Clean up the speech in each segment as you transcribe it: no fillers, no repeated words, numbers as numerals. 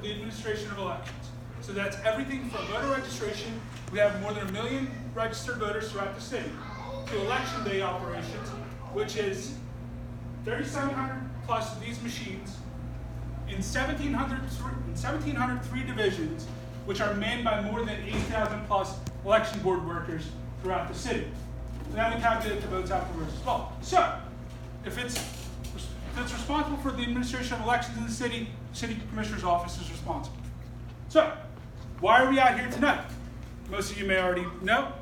the administration of elections. So that's everything from voter registration. We have more than 1 million registered voters throughout the city, to election day operations, which is 3,700 plus of these machines in 1,703 divisions, which are manned by more than 8,000 plus election board workers throughout the city. And then we calculate the votes afterwards as well. So, if it's responsible for the administration of elections in the city commissioner's office is responsible. So, why are we out here tonight? Most of you may already know.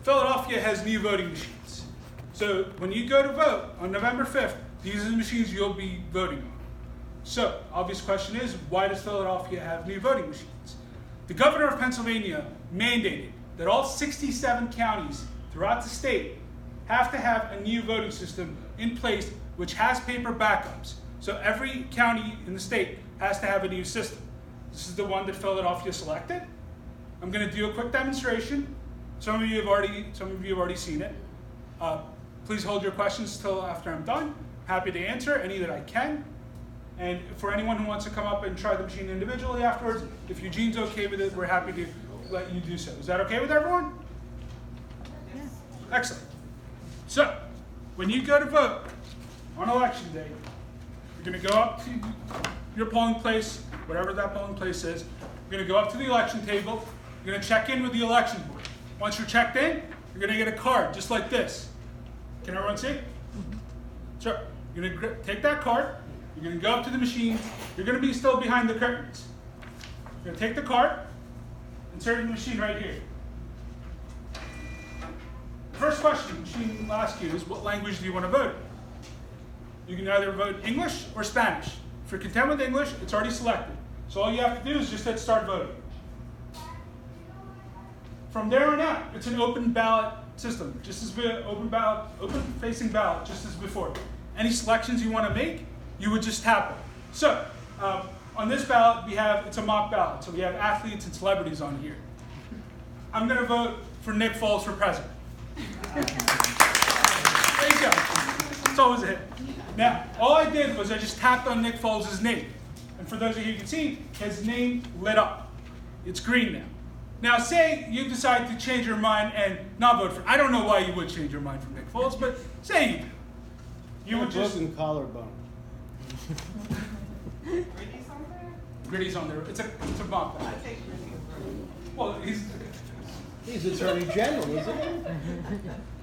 Philadelphia has new voting machines. So, when you go to vote on November 5th, these are the machines you'll be voting on. So, obvious question is, why does Philadelphia have new voting machines? The governor of Pennsylvania mandated that all 67 counties throughout the state have to have a new voting system in place which has paper backups. So every county in the state has to have a new system. This is the one that Philadelphia selected. I'm going to do a quick demonstration. Some of you have already seen it. Please hold your questions till after I'm done. Happy to answer any that I can. And for anyone who wants to come up and try the machine individually afterwards, if Eugene's okay with it, we're happy to let you do so. Is that okay with everyone? Yes. Excellent. So, when you go to vote on election day, you're going to go up to your polling place, whatever that polling place is. You're going to go up to the election table. You're going to check in with the election board. Once you're checked in, you're going to get a card just like this. Can everyone see? Sure. You're going to take that card. You're going to go up to the machine. You're going to be still behind the curtains. You're going to take the card, insert it in the machine right here. The first question the machine will ask you is, what language do you want to vote in? You can either vote English or Spanish. If you're content with English, it's already selected. So all you have to do is just hit start voting. From there on out, it's an open ballot system, just as open facing ballot, just as before. Any selections you want to make, you would just tap it. So, on this ballot, it's a mock ballot, so we have athletes and celebrities on here. I'm going to vote for Nick Foles for president. There you go. It's always a hit. Now, all I did was I just tapped on Nick Foles' name. And for those of you who can see, his name lit up. It's green now. Now, say you decide to change your mind and not vote for, I don't know why you would change your mind for Nick Foles, but say you do. You would just... broken collarbone. Gritty's on there? Gritty's on there. It's a mock ballot. I take Gritty over. Well, He's Attorney General, isn't he?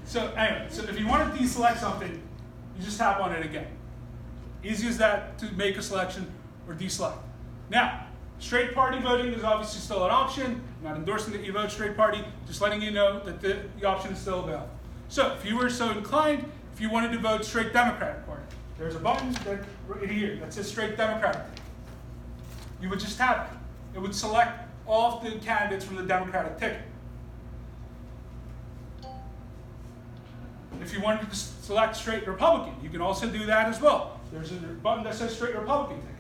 So anyway, so if you want to deselect something, you just tap on it again. Easy as that to make a selection or deselect. Now, straight party voting is obviously still an option. I'm not endorsing that you vote straight party, just letting you know that the option is still available. So if you were so inclined, if you wanted to vote straight Democratic Party, there's a button right here that says straight Democratic. You would just tap it. It would select all of the candidates from the Democratic ticket. If you wanted to select straight Republican, you can also do that as well. There's a button that says straight Republican ticket.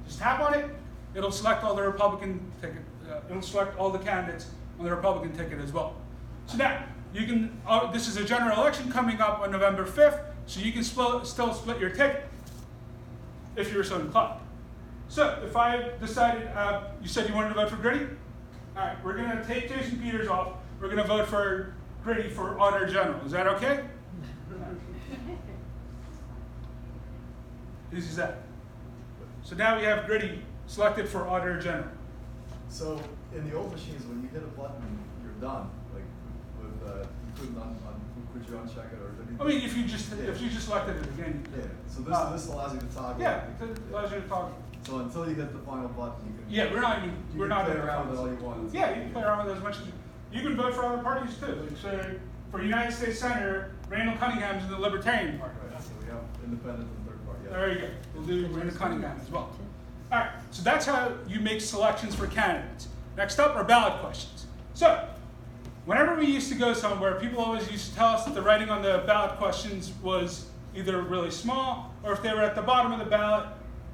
Just tap on it. It'll select all the Republican ticket. It'll select all the candidates on the Republican ticket as well. So now, you can. This is a general election coming up on November 5th, so you can still split your ticket if you're so inclined. So if I decided, you said you wanted to vote for Gritty? All right, we're going to take Jason Peters off. We're going to vote for Gritty for Auditor General. Is that okay? Easy as that. So now we have Gritty selected for Auditor General. So in the old machines, when you hit a button, you're done. Like with you couldn't could you uncheck it or did you? I mean, if you just selected it again. Yeah. So this allows you to toggle. Yeah, it allows you to toggle. So until you hit the final button, you can. Yeah, we're not play around with it all you want. Yeah, you can play around with it as much as you can vote for other parties too. Like say for United States Senator, Randall Cunningham's in the Libertarian Party. Right. So we have independent and third party. Yeah. There you go. We'll do Randall Cunningham as well. All right, so that's how you make selections for candidates. Next up are ballot questions. So, whenever we used to go somewhere, people always used to tell us that the writing on the ballot questions was either really small, or if they were at the bottom of the ballot,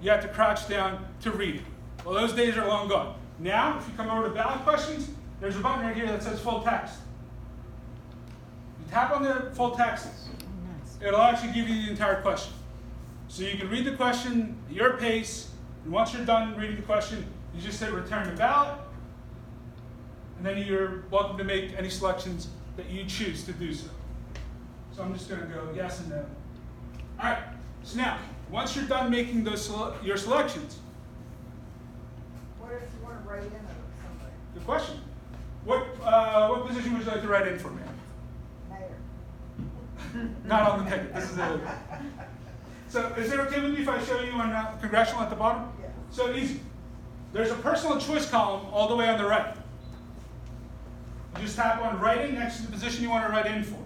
you had to crouch down to read it. Well, those days are long gone. Now, if you come over to ballot questions, there's a button right here that says full text. You tap on the full text, it'll actually give you the entire question. So you can read the question at your pace, And once you're done reading the question, you just hit return to ballot, and then you're welcome to make any selections that you choose to do so. So I'm just going to go yes and no. All right, so now, once you're done making those your selections, What if you want to write in somebody? good question. What position would you like to write in for me? Mayor. Not on the ticket. This is a. So is it okay with me if I show you on congressional at the bottom? Yeah. So easy. There's a personal choice column all the way on the right. You just tap on write in next to the position you want to write in for.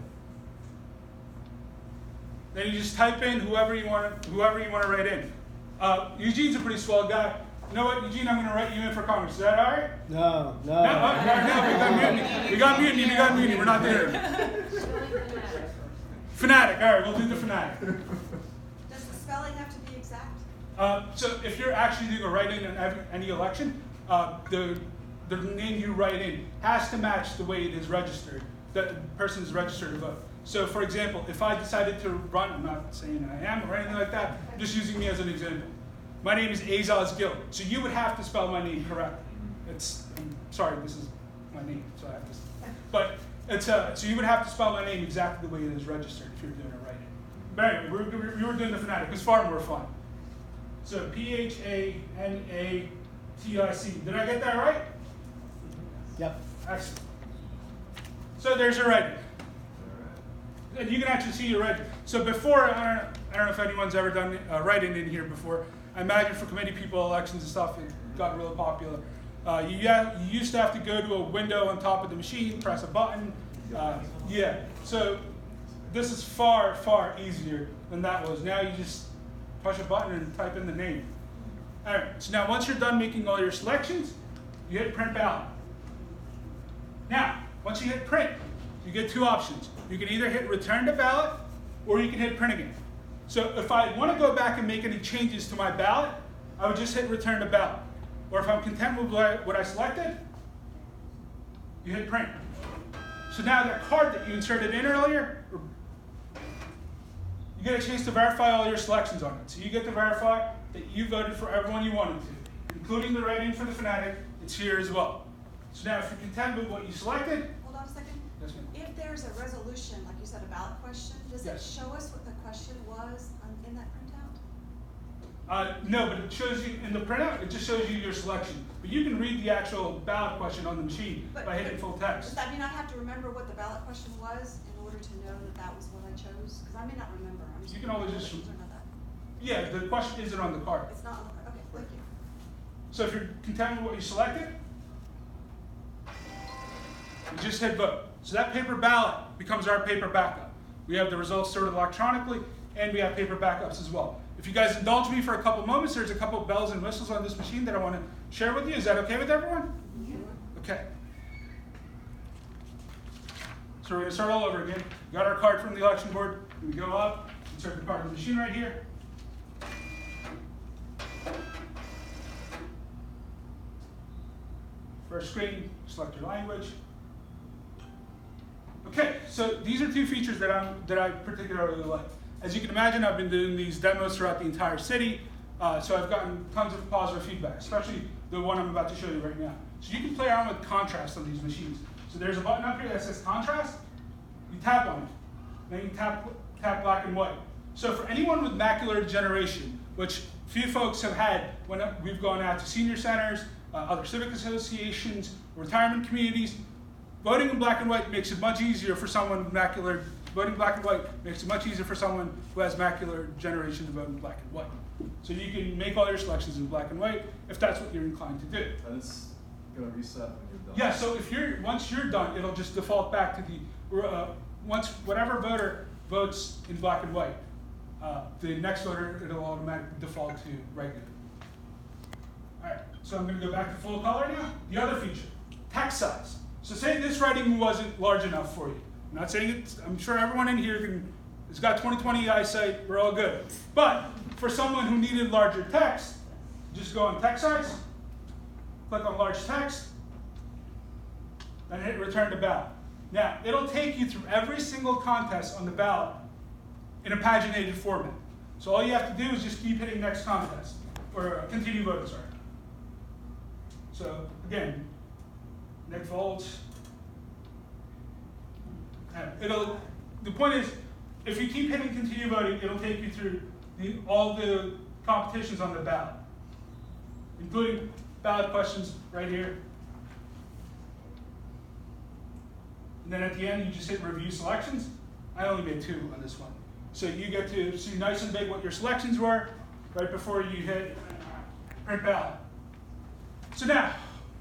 Then you just type in whoever you want to write in. Eugene's a pretty swell guy. You know what, Eugene? I'm going to write you in for Congress. Is that all right? No, No, we got mutiny. We're not there. Fanatic. All right, we'll do the fanatic. Does the spelling have to be exact? So if you're actually doing a write-in in any election, the name you write in has to match the way it is registered. The person is registered to vote. So for example, if I decided to run, I'm not saying I am or anything like that, I'm just using me as an example. My name is Azaz Gill, so you would have to spell my name correctly. I'm sorry, this is my name, so I have to. But it's so you would have to spell my name exactly the way it is registered if you're doing a write-in. But anyway, we were doing the fanatic. It's far more fun. So Phanatic. Did I get that right? Yep. Excellent. So there's your write-in. And you can actually see your write-in. So before, I don't know if anyone's ever done write-in in here before. I imagine for committee people, elections and stuff, it got really popular. You used to have to go to a window on top of the machine, press a button. Yeah. So this is far, far easier than that was. Now you just push a button and type in the name. All right. So now once you're done making all your selections, you hit print ballot. Now, once you hit print, you get two options. You can either hit return to ballot, or you can hit print again. So if I want to go back and make any changes to my ballot, I would just hit return to ballot. Or if I'm content with what I selected, you hit print. So now that card that you inserted in earlier, you get a chance to verify all your selections on it. So you get to verify that you voted for everyone you wanted to, including the write-in for the fanatic. It's here as well. So now if you're content with what you selected, Hold on a second. yes, ma'am. If there's a resolution, like you said, a ballot question, does it Yes. show us what the question was in that printout? No, but it shows you in the printout, it just shows you your selection. But you can read the actual ballot question on the machine by hitting full Does text. that mean I have to remember what the ballot question was in order to know that that was what I chose? Because I may not remember. I'm You can always just- concerned about that. Yeah, the question isn't on the card. It's not on the, okay, thank you. So if you're content with what you selected, you just hit vote. So that paper ballot becomes our paper backup. We have the results stored electronically, and we have paper backups as well. If you guys indulge me for a couple moments, there's a couple bells and whistles on this machine that I want to share with you. Is that okay with everyone? Okay. So we're going to start all over again. We got our card from the election board. We go up, insert the card in the machine right here. First screen, select your language. Okay, so these are two features that I particularly like. As you can imagine, I've been doing these demos throughout the entire city, so I've gotten tons of positive feedback, especially the one I'm about to show you right now. So you can play around with contrast on these machines. So there's a button up here that says contrast. You tap on it. Then you tap black and white. So for anyone with macular degeneration, which few folks have had when we've gone out to senior centers, other civic associations, retirement communities, voting in black and white makes it much easier for someone with macular. Voting black and white makes it much easier for someone who has macular degeneration to vote in black and white. So you can make all your selections in black and white if that's what you're inclined to do. And it's gonna reset when you're done. Yeah. So if once you're done, it'll just default back to the whatever voter votes in black and white. The next voter, it'll automatically default to regular. All right. So I'm going to go back to full color now. The other feature, text size. So say this writing wasn't large enough for you. I'm not saying it's, I'm sure everyone in here has got 20/20 eyesight, we're all good. But for someone who needed larger text, just go on text size, click on large text, and hit return to ballot. Now, it'll take you through every single contest on the ballot in a paginated format. So all you have to do is just keep hitting next contest. or continue voting, sorry. So again, next votes. The point is, if you keep hitting continue voting, it'll take you through all the competitions on the ballot, including ballot questions right here. And then at the end, you just hit review selections. I only made 2 on this one. So you get to see nice and big what your selections were right before you hit print ballot. So now,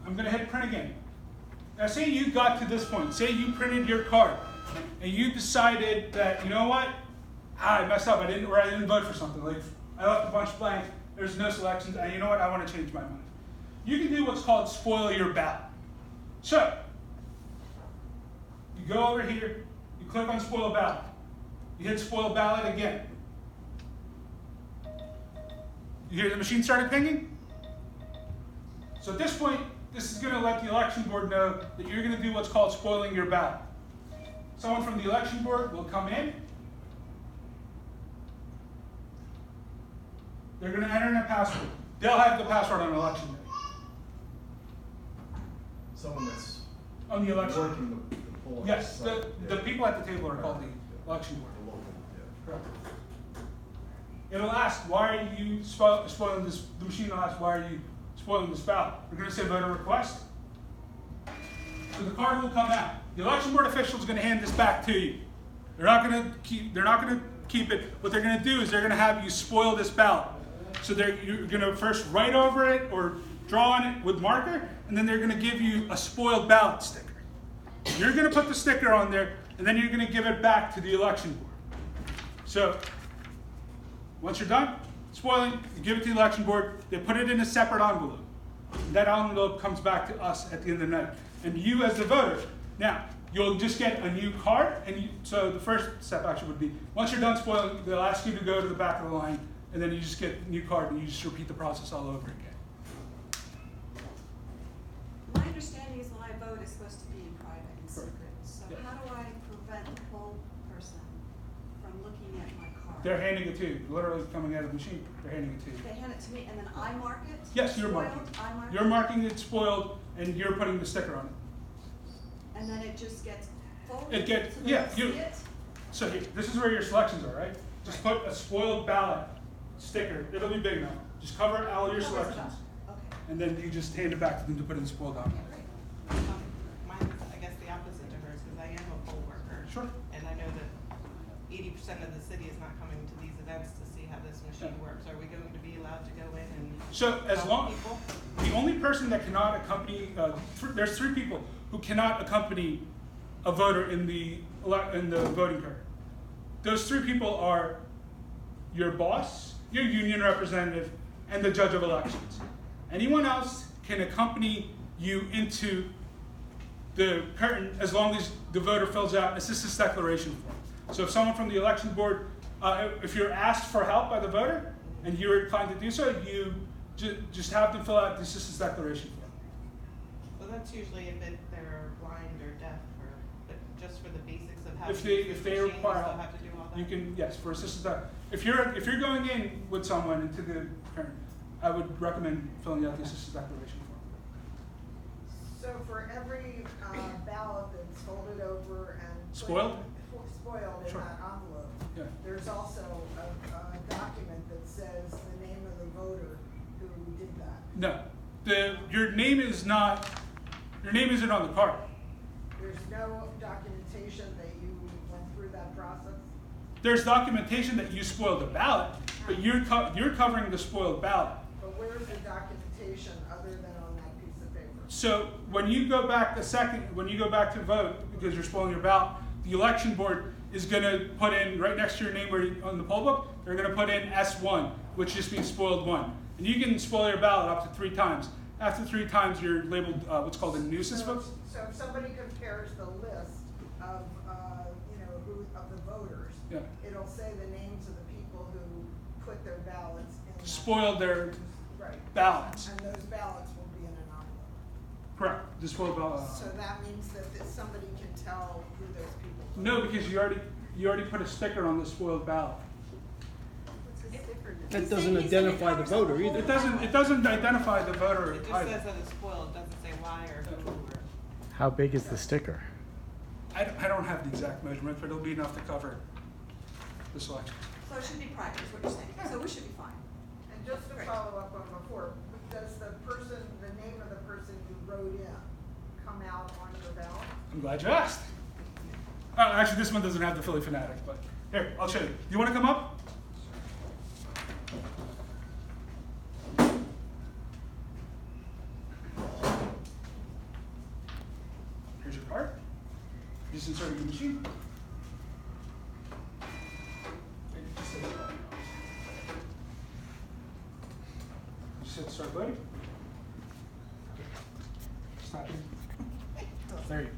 I'm going to hit print again. Now say you got to this point. Say you printed your card and you decided that, you know what, I messed up. I didn't vote for something. Like I left a bunch blank. There's no selections. And you know what, I want to change my mind. You can do what's called spoil your ballot. So you go over here, you click on spoil ballot. You hit spoil ballot again. You hear the machine started pinging? So at this point, this is going to let the election board know that you're going to do what's called spoiling your ballot. Someone from the election board will come in. They're going to enter in a password. They'll have the password on election day. Someone that's On the election. working the poll. Yes, site, the yeah. people at the table are called the election board. The local, yeah. Correct. It'll ask, why are you spoiling this? The machine will ask, why are you spoiling this ballot? We're going to say voter request. So the card will come out. The election board official is going to hand this back to you. They're not going to keep it. What they're going to do is they're going to have you spoil this ballot. So you're going to first write over it or draw on it with marker, and then they're going to give you a spoiled ballot sticker. You're going to put the sticker on there, and then you're going to give it back to the election board. So once you're done spoiling, you give it to the election board. They put it in a separate envelope. That envelope comes back to us at the end of the night. And you as the voter, now, you'll just get a new card. So the first step actually would be, once you're done spoiling, they'll ask you to go to the back of the line, and then you just get a new card, and you just repeat the process all over again. My understanding is when I vote, it's supposed to be in private and Correct. secret. So Yeah. how do I prevent the poll person from looking at my card? They're handing it to you, literally coming out of the machine. They're handing it to you. They hand it to me and then I mark it? Yes, you're Spoiled, marking. I mark You're it? marking it spoiled, and you're putting the sticker on it. And then it just gets folded? It gets- so they yeah, don't see you- it? So here, this is where your selections are, right? Just put a spoiled ballot sticker. It'll be big enough. Just cover all your Covers it up. selections. Okay. And then you just hand it back to them to put in the spoiled Okay, document. great. Mine's, I guess, the opposite to hers, because I am a poll worker. Sure. And I know that 80% of the city is not coming to these events to see how this machine Yeah. works. Are we going to be allowed to go in and So as help long, people? the only person that cannot accompany, there's 3 people who cannot accompany a voter in the voting card. Those 3 people are your boss, your union representative, and the judge of elections. Anyone else can accompany you into the curtain as long as the voter fills out a citizen's declaration form. So if someone from the election board, if you're asked for help by the voter and you're inclined to do so, you just have them fill out the citizen's declaration form. So that's usually if they're blind or deaf, or, but just for the basics of how If to they- use if the they machine, you require still help, have to do all that? You can, yes, for assistance. If you're going in with someone into the current, I would recommend filling out the assistance declaration form. So for every ballot that's folded over and Spoiled? spoiled in Sure. that envelope, Yeah. there's also a document that says the name of the voter who did that. No, your name isn't on the card. There's no documentation that you went through that process? There's documentation that you spoiled the ballot, but you're covering the spoiled ballot. But where's the documentation other than on that piece of paper? So when you go back to vote, because you're spoiling your ballot, the election board is going to put in, right next to your name on the poll book, they're going to put in S1, which just means spoiled 1. And you can spoil your ballot up to 3 times. After 3 times, you're labeled what's called a nuisance vote. So if somebody compares the list of, of the voters, Yeah. it'll say the names of the people who put their ballots in. that- Spoiled their Right. ballots. And those ballots will be in an envelope. Correct. The spoiled ballot. So that means that somebody can tell who those people are. No, because you already put a sticker on the spoiled ballot. If That doesn't identify the voter either. It doesn't identify the voter It just either. says that it's spoiled, it doesn't say why or who or. How big is the sticker? I don't have the exact measurement, but it'll be enough to cover the selection. So it should be private, is what you're saying, so we should be fine. And just to follow up on before, does the name of the person who wrote in come out on the ballot? I'm glad you asked. Oh, actually, this one doesn't have the Philly Fanatic, but here, I'll show you. You want to come up? Here's your card. Just insert it in the machine. Just hit start voting. Stop it. There you go.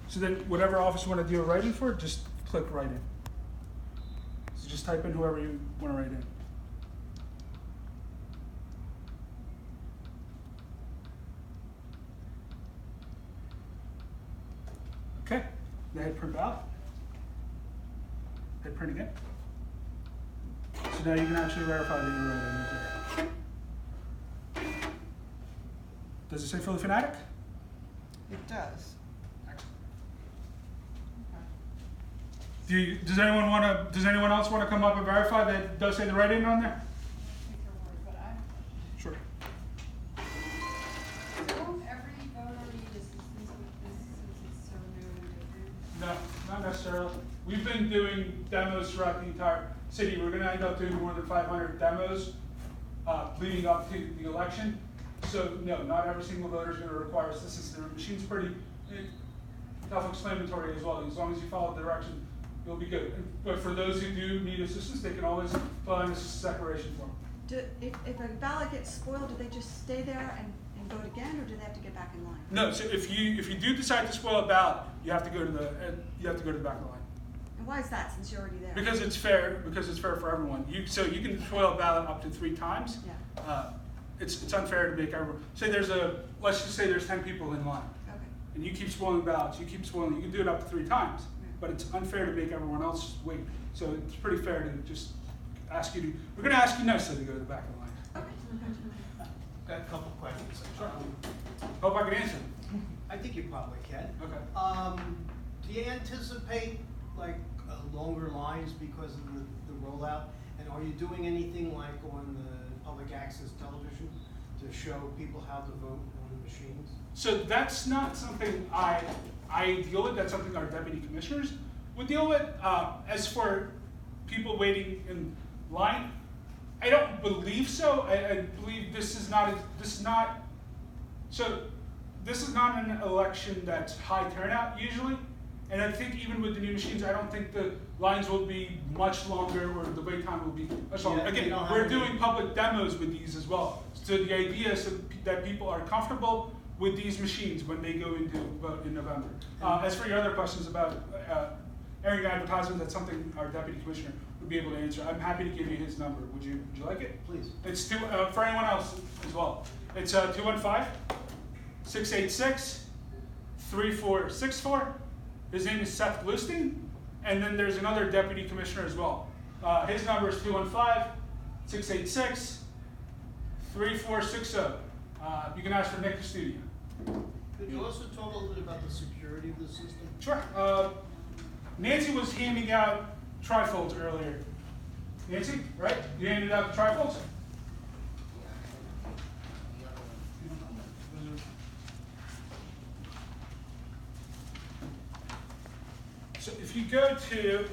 So then, whatever office you want to do a write-in for, just click write-in. So just type in whoever you want to write in. Okay, now hit print ballot. Hit print again. So now you can actually verify that you wrote in right there. Does it say Philly Fanatic? It does. Does anyone else want to come up and verify that it does say the right in on there? Sure. Won't every voter need assistance with this since it's so new and different? No, not necessarily. We've been doing demos throughout the entire city. We're going to end up doing more than 500 demos leading up to the election. So no, not every single voter is going to require assistance. The machine's pretty self-explanatory as well. As long as you follow the direction, you'll be good. But for those who do need assistance, they can always fill out a declaration form. If a ballot gets spoiled, do they just stay there and vote again, or do they have to get back in line? No, so if you do decide to spoil a ballot, you have to go to the back of the line. And why is that, since you're already there? Because it's fair. Because it's fair for everyone. So you can spoil a ballot up to 3 times. Yeah. It's unfair to make everyone. Let's just say there's 10 people in line, Okay. and you keep spoiling ballots. You keep spoiling. You can do it up to 3 times, but it's unfair to make everyone else wait. So it's pretty fair to just ask you to. We're going to ask you nicely to go to the back of the line. Got a couple questions. Sure. Hope I can answer them. I think you probably can. Okay. Do you anticipate like longer lines because of the rollout? And are you doing anything like on the public access television to show people how to vote on the machines? So that's not something I deal with. That's something our deputy commissioners would deal with. As for people waiting in line, I don't believe so. I believe this is not an election that's high turnout usually. And I think even with the new machines, I don't think the lines will be much longer or the wait time will be much longer. Yeah, Again, we're doing public demos with these as well. So the idea is that people are comfortable with these machines when they go into vote in November. As for your other questions about airing advertisements, that's something our deputy commissioner would be able to answer. I'm happy to give you his number. Would you like it? Please. It's for anyone else as well. It's 215-686-3464. His name is Sept, and then there's another deputy commissioner as well. His number is 215-686-3460. You can ask for Nick Studio. Could you also talk a little bit about the security of the system? Sure. Nancy was handing out trifolds earlier. Nancy, right? You handed out the trifolds? So if you go to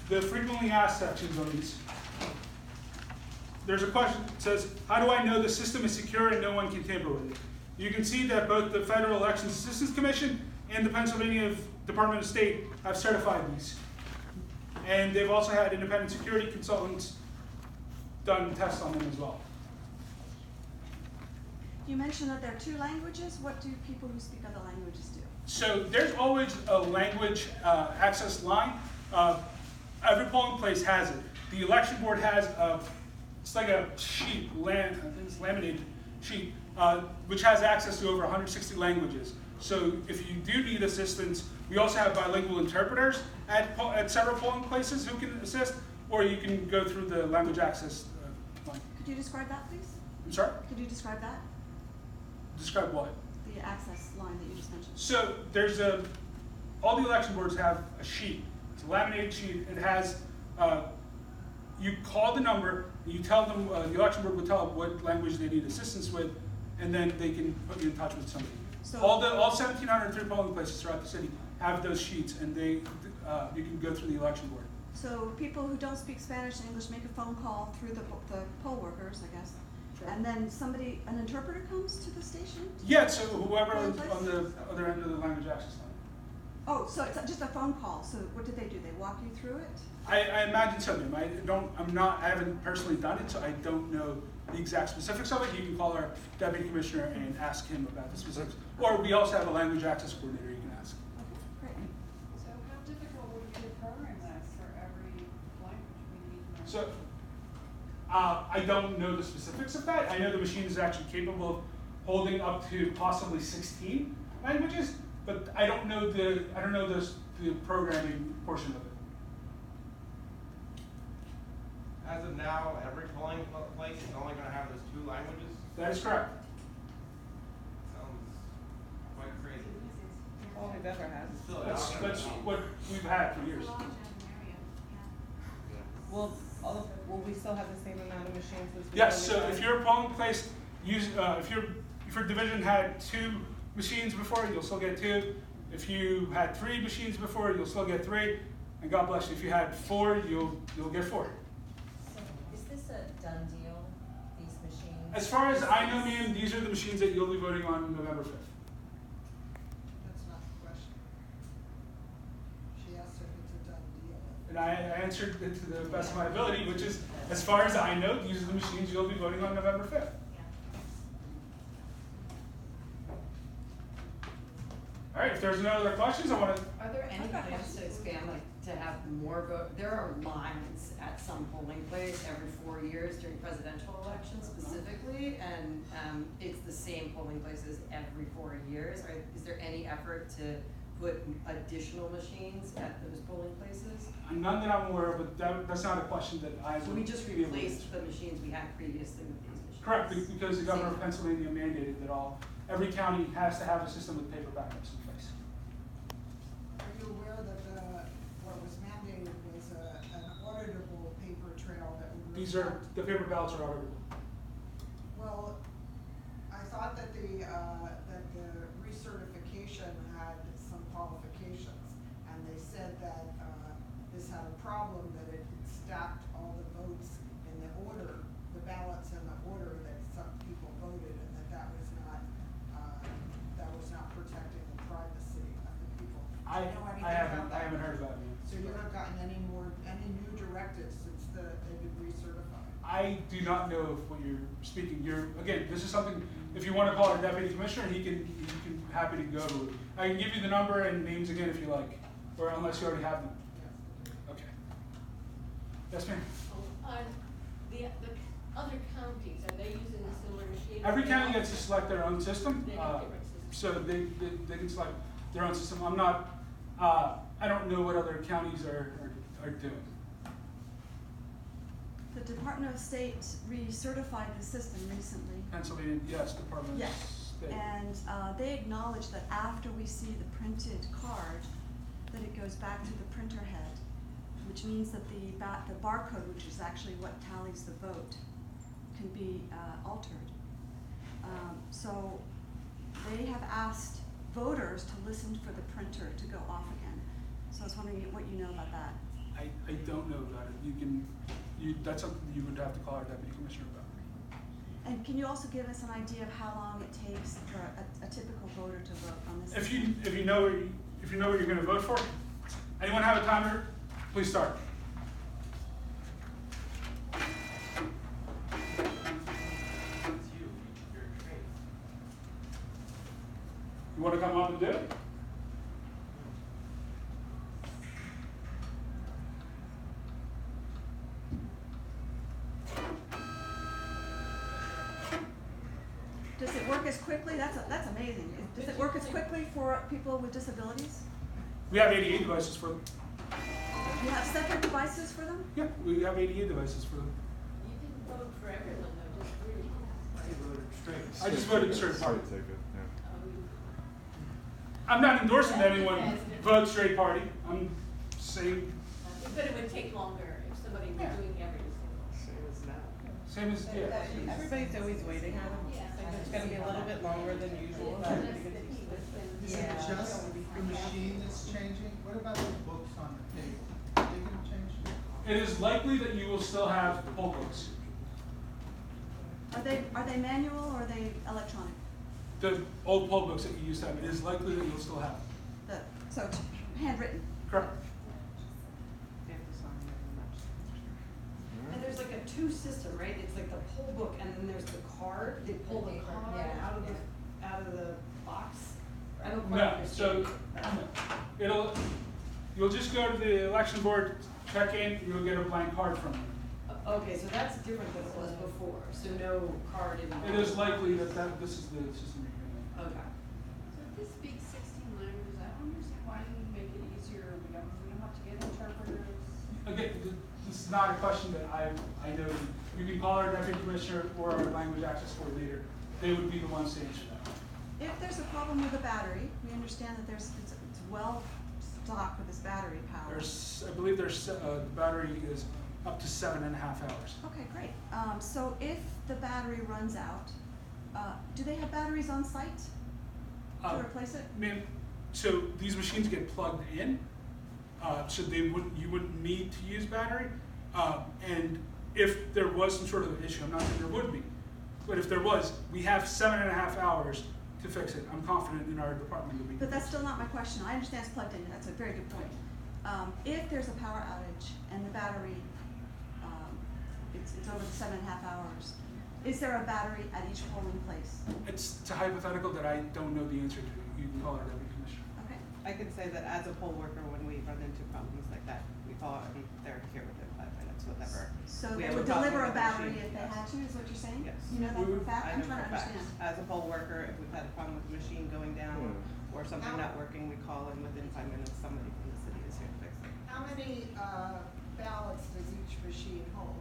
the frequently asked sections on these, there's a question that says, how do I know the system is secure and no one can tamper with it? You can see that both the Federal Elections Assistance Commission and the Pennsylvania Department of State have certified these. And they've also had independent security consultants done tests on them as well. You mentioned that there are 2 languages. What do people who speak other languages do? So there's always a language access line. Every polling place has it. The election board has it's like a sheet, it's laminated sheet, which has access to over 160 languages. So if you do need assistance We also have bilingual interpreters at several polling places who can assist, or you can go through the language access line. Could you describe that, please? I'm sorry? Could you describe that? Describe what? The access line that you just mentioned. So there's all the election boards have a sheet. It's a laminated sheet. It has, you call the number, you tell them, the election board will tell them what language they need assistance with, and then they can put you in touch with somebody. So- all 1,703 polling places throughout the city have those sheets, and you can go through the election board. So people who don't speak Spanish and English make a phone call through the poll workers, I guess. And then an interpreter comes to the station? Yeah, so whoever Polling is place? on the other end of the language access line. Oh, so it's just a phone call. So what did they do? They walk you through it? I imagine so, ma'am. I haven't personally done it, so I don't know the exact specifics of it. You can call our deputy commissioner and ask him about the specifics. Or we also have a language access coordinator you can ask. Great. So how difficult would be to program that for every language we need? So, I don't know the specifics of that. I know the machine is actually capable of holding up to possibly 16 languages, but I don't know the programming portion of it. As of now, every polling place is only going to have those 2 languages. That is correct. Sounds quite crazy. All we've ever had. Still, That's what we've had for years. Will we still have the same amount of machines as we Yes, so always if had? your polling place if your division had 2 machines before, you'll still get 2. If you had 3 machines before, you'll still get 3. And God bless you, if you had 4, you'll get 4. So is this a done deal, these machines? As far as I know, ma'am, these are the machines that you'll be voting on November 5th. That's not the question. She asked if it's a done deal. And I answered it to the best of my ability, which is, as far as I know, these are the machines you'll be voting on November 5th. All right, if there's no other questions, I want to. Are there any plans to expand, like, to have more vote? There are lines at some polling place every 4 years during presidential elections specifically, and it's the same polling places every 4 years. Is there any effort to put additional machines at those polling places? None that I'm aware of, but that's not a question that I would. So we just be able to replaced answer. the machines we had previously with these machines? Correct, because the governor of Pennsylvania mandated that every county has to have a system with paper backups in place. Are you aware that what was mandated was an auditable paper trail that would? The paper ballots are auditable. Well, I thought that the recertification had some qualifications, and they said that this had a problem, that it stacked all the votes in the order, the ballots in the order that some people voted, and that was not protecting the privacy of the people. Do you know anything about that? I haven't heard about it. So you haven't gotten any new directives since they've been recertified? I do not know of what you're speaking. Again, this is something, if you want to call our deputy commissioner, he can happy to go. I can give you the number and names again if you like, or unless you already have them. Okay. Yes, ma'am. The other counties, are they using a similar machine? Every county gets to select their own system. They have different systems. So they can select their own system. I don't know what other counties are doing. The Department of State recertified the system recently. Pennsylvania, yes, Department of Yes, State. and they acknowledge that after we see the printed card, that it goes back to the printer head, which means that the barcode, which is actually what tallies the vote, can be altered. So they have asked voters to listen for the printer to go off again. So I was wondering what you know about that. I don't know about it. That's something you would have to call our deputy commissioner about. And can you also give us an idea of how long it takes for a typical voter to vote on this? If you know what you're going to vote for, anyone have a timer? Please start. You want to come up and do it? Does it work as quickly? That's amazing. Does it work as quickly for people with disabilities? We have ADA devices for them. You have separate devices for them? Yeah, we have ADA devices for them. You didn't vote for everyone though, just three. I just voted straight party. Straight ticket, yeah. I'm not endorsing that anyone vote straight party. I'm saying But it would take longer if somebody were Yeah. doing every same as yeah. Everybody's always waiting. Yeah. It's gonna be a little bit longer than usual. single. Is it just the machine that's changing? What about the books on the table? Are they gonna change too? It is likely that you will still have poll books. Are they manual or are they electronic? The old poll books that you used to have, it is likely that you'll still have. So it's handwritten. Correct. And there's like a two system, right? It's like the poll book and then there's the card. They pull the card Yeah. out of the box. I don't quite No, understand. so you'll just go to the election board, check in, you'll get a blank card from them. Okay, so that's different than it was before, so no card involved. It is likely that this is the system you're going Okay. So if this speaks 16 languages, I don't understand why didn't you make it easier? We don't have to get interpreters. to. Again, this is not a question that I know. You can call our deputy commissioner or our language access coordinator. They would be the ones to answer that. If there's a problem with the battery, we understand that it's well stocked with this battery power. I believe the battery is up to 7.5 hours. Okay, great. So if the battery runs out, do they have batteries on site to replace it? Ma'am, so these machines get plugged in, so you wouldn't need to use battery. And if there was some sort of issue, I'm not saying there would be, but if there was, we have 7.5 hours to fix it. I'm confident in our department that we can. But that's still not my question. I understand it's plugged in. That's a very good point. If there's a power outage and the battery, it's over the 7.5 hours, is there a battery at each polling place? It's a hypothetical that I don't know the answer to. You can call our deputy commissioner. Okay. I can say that as a poll worker, when we run into problems like that, we call and they're here within 5 minutes, whatever. So We they have would a problem deliver a with the battery machine, if they yes. had to, is what you're saying? Yes. You know that for a fact? I I'm know trying to for a fact. understand. As a poll worker, if we've had a problem with the machine going down or something not working, we call and within 5 minutes, somebody from the city is here to fix it. How many ballots does each machine hold?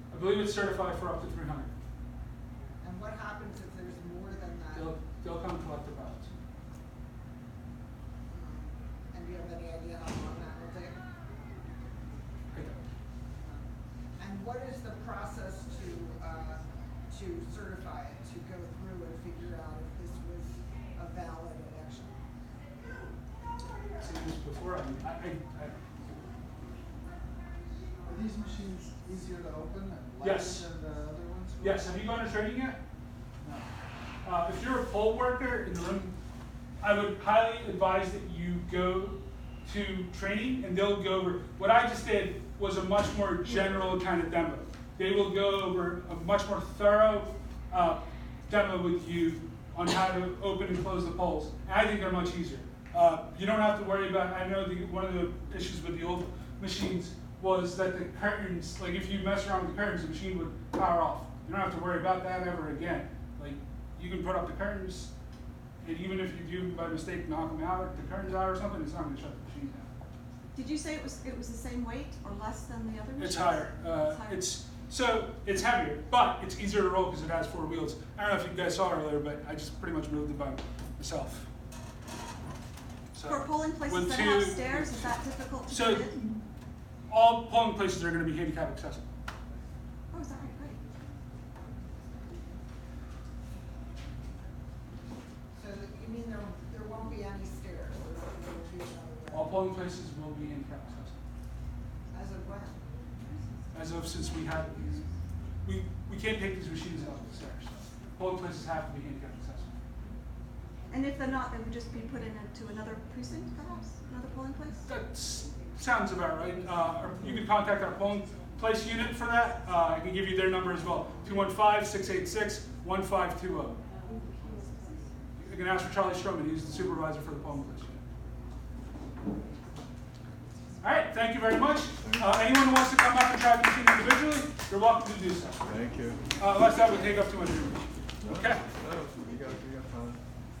I believe it's certified for up to 300. And what happens if there's more than that? They'll come collect the ballots. And do you have any idea how long that will take? I don't. And what is the process to certify it, to go through and figure out if this was a valid election? Seen this before. Are these machines easier to open and Yes. lighter than the other ones? Yes, have you gone to training yet? No. If you're a poll worker in the room, I would highly advise that you go to training and they'll go over, what I just did was a much more general kind of demo. They will go over a much more thorough demo with you on how to open and close the polls. And I think they're much easier. You don't have to worry about, I know one of the issues with the old machines was that the curtains, like if you mess around with the curtains, the machine would power off. You don't have to worry about that ever again. Like, you can put up the curtains, and even if you do by mistake knock them out, the curtains out or something, it's not gonna shut the machine down. Did you say it was the same weight or less than the other machines? It's higher. It's heavier, but it's easier to roll because it has 4 wheels. I don't know if you guys saw earlier, but I just pretty much moved it by myself. So, For polling places with that have two- stairs, is that difficult to So, get in? all polling places are gonna be handicap accessible. Oh, is that right? Great. So you mean there won't be any stairs? There will be another All way? polling places will be handicap accessible. As of when? As of since we had these, we can't take these machines out the stairs. Polling places have to be handicap accessible. And if they're not, they would just be put into another precinct, perhaps? Another polling place? That sounds about right. Or you can contact our polling place unit for that. I can give you their number as well, 215-686-1520. You can ask for Charlie Stroman, he's the supervisor for the polling place unit. All right, thank you very much. Anyone who wants to come up and try the machine individually, you're welcome to do so. Thank you. Unless that would take up too much room. Okay. No, you got